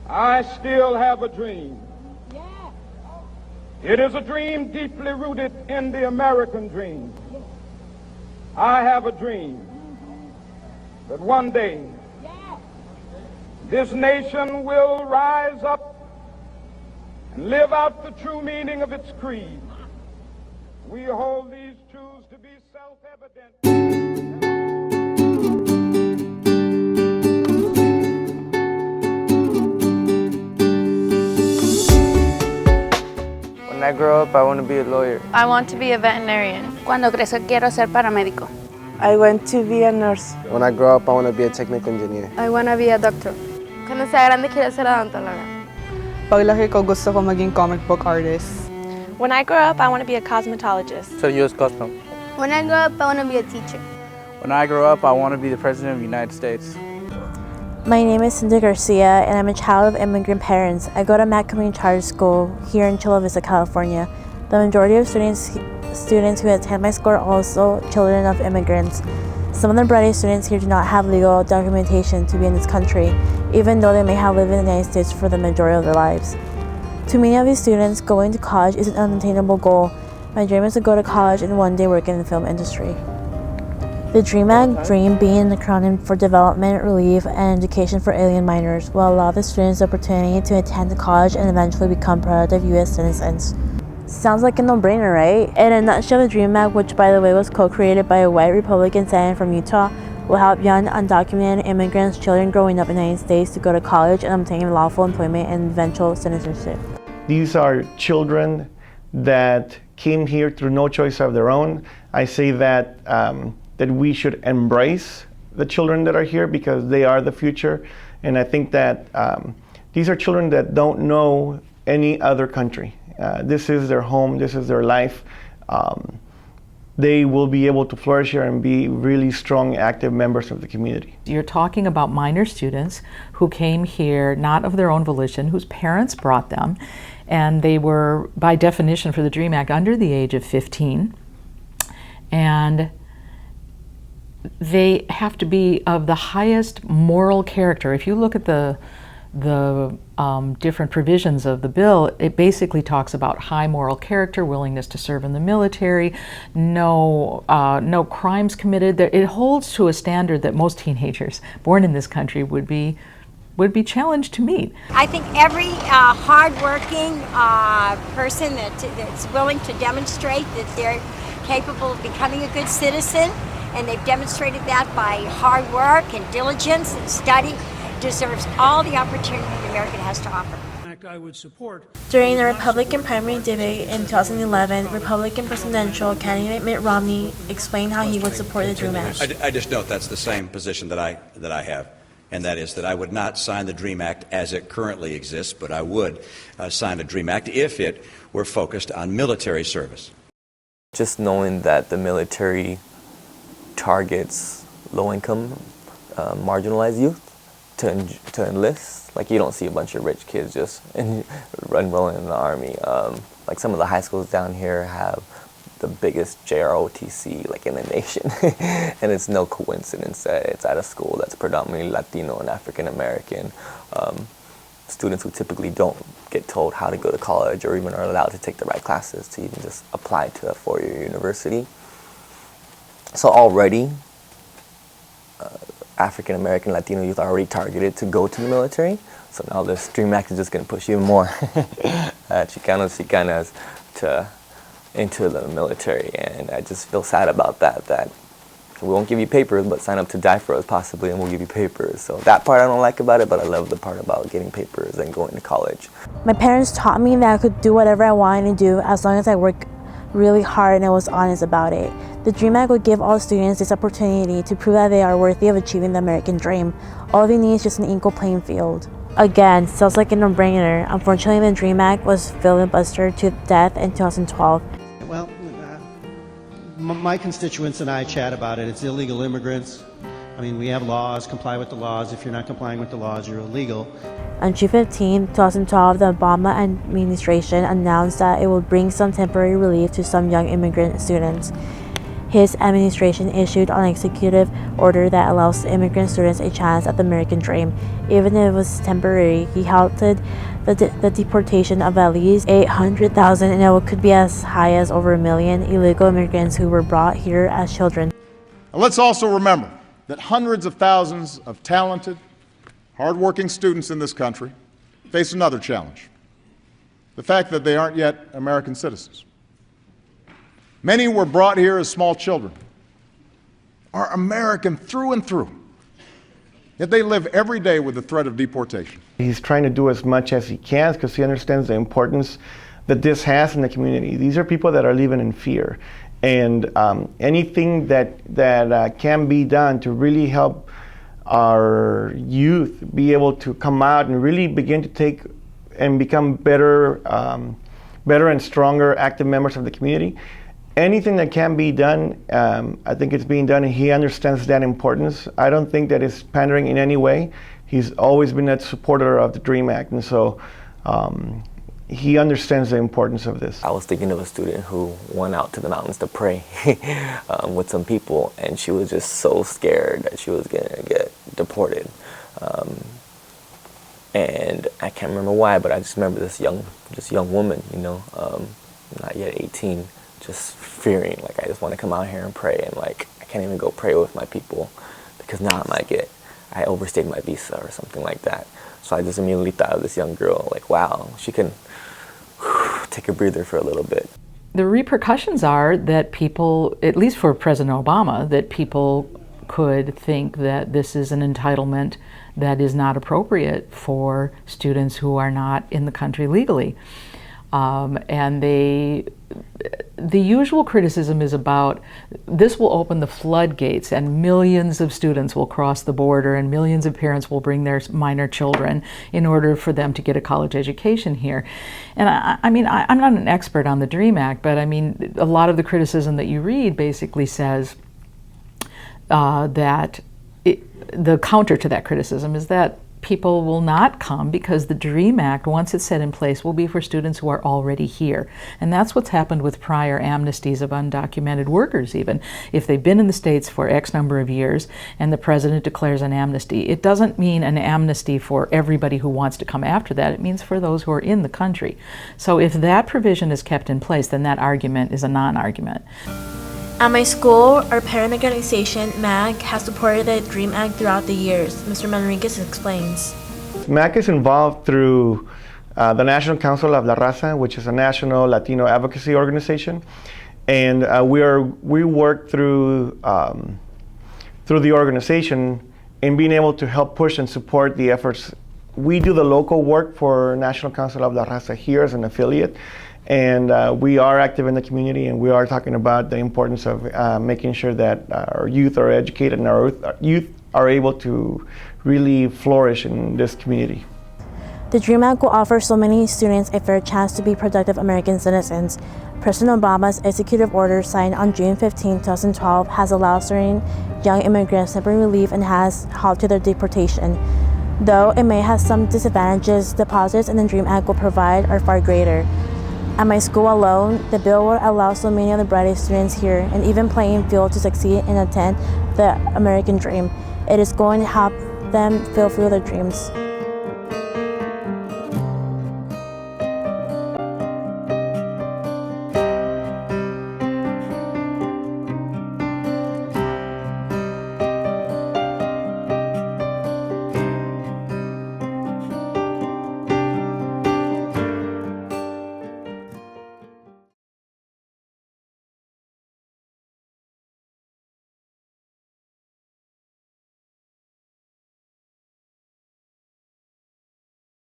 I still have a dream. It is a dream deeply rooted in the American dream. I have a dream that one day this nation will rise up and live out the true meaning of its creed. We hold these truths to be self-evident. When I grow up, I want to be a lawyer. I want to be a veterinarian. Cuando crezca quiero ser paramédico. I want to be a nurse. When I grow up, I want to be a technical engineer. I want to be a doctor. Cuando sea grande quiero ser odontóloga. Paglaki ko gusto ko maging comic book artist. When I grow up, I want to be a cosmetologist. So U.S. Customs. When I grow up, I want to be a teacher. When I grow up, I want to be the President of the United States. My name is Cindy Garcia, and I'm a child of immigrant parents. I go to MAAC Community Charter School here in Chula Vista, California. The majority of students who attend my school are also children of immigrants. Some of the brightest students here do not have legal documentation to be in this country, even though they may have lived in the United States for the majority of their lives. To many of these students, going to college is an unattainable goal. My dream is to go to college and one day work in the film industry. The DREAM dream being an acronym for Development, Relief, and Education for Alien Minors will allow the students the opportunity to attend college and eventually become productive U.S. citizens. Sounds like a no-brainer, right? In a nutshell, the DREAM Act, which by the way was co-created by a white Republican senator from Utah, will help young undocumented immigrants, children growing up in the United States to go to college and obtain lawful employment and eventual citizenship. These are children that came here through no choice of their own. I say that that we should embrace the children that are here because they are the future. And I think that these are children that don't know any other country. This is their home, this is their life. They will be able to flourish here and be really strong, active members of the community. You're talking about minor students who came here not of their own volition, whose parents brought them, and they were, by definition for the DREAM Act, under the age of 15. And they have to be of the highest moral character. If you look at the different provisions of the bill, it basically talks about high moral character, willingness to serve in the military, no crimes committed. It holds to a standard that most teenagers born in this country would be challenged to meet. I think every hardworking person that's willing to demonstrate that they're capable of becoming a good citizen, and they've demonstrated that by hard work and diligence and study, deserves all the opportunity America has to offer. I would support. During the Republican primary debate in 2011, Republican presidential candidate Mitt Romney explained how he would support the DREAM Act. I just note that's the same position that I have, and that is that I would not sign the DREAM Act as it currently exists, but I would sign the DREAM Act if it were focused on military service. Just knowing that the military targets low-income, marginalized youth to enlist. Like, you don't see a bunch of rich kids just enrolling in the Army. Like, some of the high schools down here have the biggest JROTC like in the nation, and it's no coincidence that it's at a school that's predominantly Latino and African American. Students who typically don't get told how to go to college or even are allowed to take the right classes to even just apply to a four-year university. So already, African American, Latino youth are already targeted to go to the military. So now this DREAM Act is just going to push even more Chicanos, Chicanas into the military. And I just feel sad about that we won't give you papers, but sign up to die for us possibly, and we'll give you papers. So that part I don't like about it, but I love the part about getting papers and going to college. My parents taught me that I could do whatever I wanted to do as long as I worked really hard and I was honest about it. The DREAM Act would give all students this opportunity to prove that they are worthy of achieving the American dream. All they need is just an equal playing field. Again, sounds like a no-brainer. Unfortunately, the DREAM Act was filibustered to death in 2012. Well, my constituents and I chat about it. It's illegal immigrants. I mean, we have laws, comply with the laws. If you're not complying with the laws, you're illegal. On June 15, 2012, the Obama administration announced that it would bring some temporary relief to some young immigrant students. his administration issued an executive order that allows immigrant students a chance at the American dream. Even if it was temporary, he halted the deportation of at least 800,000 and it could be as high as over 1 million illegal immigrants who were brought here as children. And let's also remember that hundreds of thousands of talented, hardworking students in this country face another challenge: the fact that they aren't yet American citizens. Many were brought here as small children, are American through and through, yet they live every day with the threat of deportation. He's trying to do as much as he can because he understands the importance that this has in the community. These are people that are living in fear, and anything that can be done to really help our youth be able to come out and really begin to take and become better and stronger active members of the community. Anything that can be done, I think it's being done, and he understands that importance. I don't think that it's pandering in any way. He's always been a supporter of the DREAM Act, and so he understands the importance of this. I was thinking of a student who went out to the mountains to pray with some people, and she was just so scared that she was going to get deported. And I can't remember why, but I just remember this young woman, you know, not yet 18, just fearing, like, I just want to come out here and pray, and like, I can't even go pray with my people because now I overstayed my visa or something like that. So I just immediately thought of this young girl, like, wow, she can take a breather for a little bit. The repercussions are that people, at least for President Obama, that people could think that this is an entitlement that is not appropriate for students who are not in the country legally. And the usual criticism is about this will open the floodgates and millions of students will cross the border and millions of parents will bring their minor children in order for them to get a college education here. And I mean, I'm not an expert on the DREAM Act, but I mean, a lot of the criticism that you read basically says that the counter to that criticism is that people will not come because the DREAM Act, once it's set in place, will be for students who are already here. And that's what's happened with prior amnesties of undocumented workers even. If they've been in the States for X number of years and the president declares an amnesty, it doesn't mean an amnesty for everybody who wants to come after that. It means for those who are in the country. So if that provision is kept in place, then that argument is a non-argument. At my school, our parent organization, MAAC, has supported the DREAM Act throughout the years. Mr. Manriquez explains. MAAC is involved through the National Council of La Raza, which is a national Latino advocacy organization. And we work through the organization in being able to help push and support the efforts. We do the local work for National Council of La Raza here as an affiliate. And we are active in the community, and we are talking about the importance of making sure that our youth are educated and our youth are able to really flourish in this community. The DREAM Act will offer so many students a fair chance to be productive American citizens. President Obama's executive order signed on June 15, 2012 has allowed certain young immigrants temporary relief and has halted their deportation. Though it may have some disadvantages, the positives in the DREAM Act will provide are far greater. At my school alone, the bill will allow so many of the brightest students here an even playing field to succeed and attain the American dream. It is going to help them fulfill their dreams.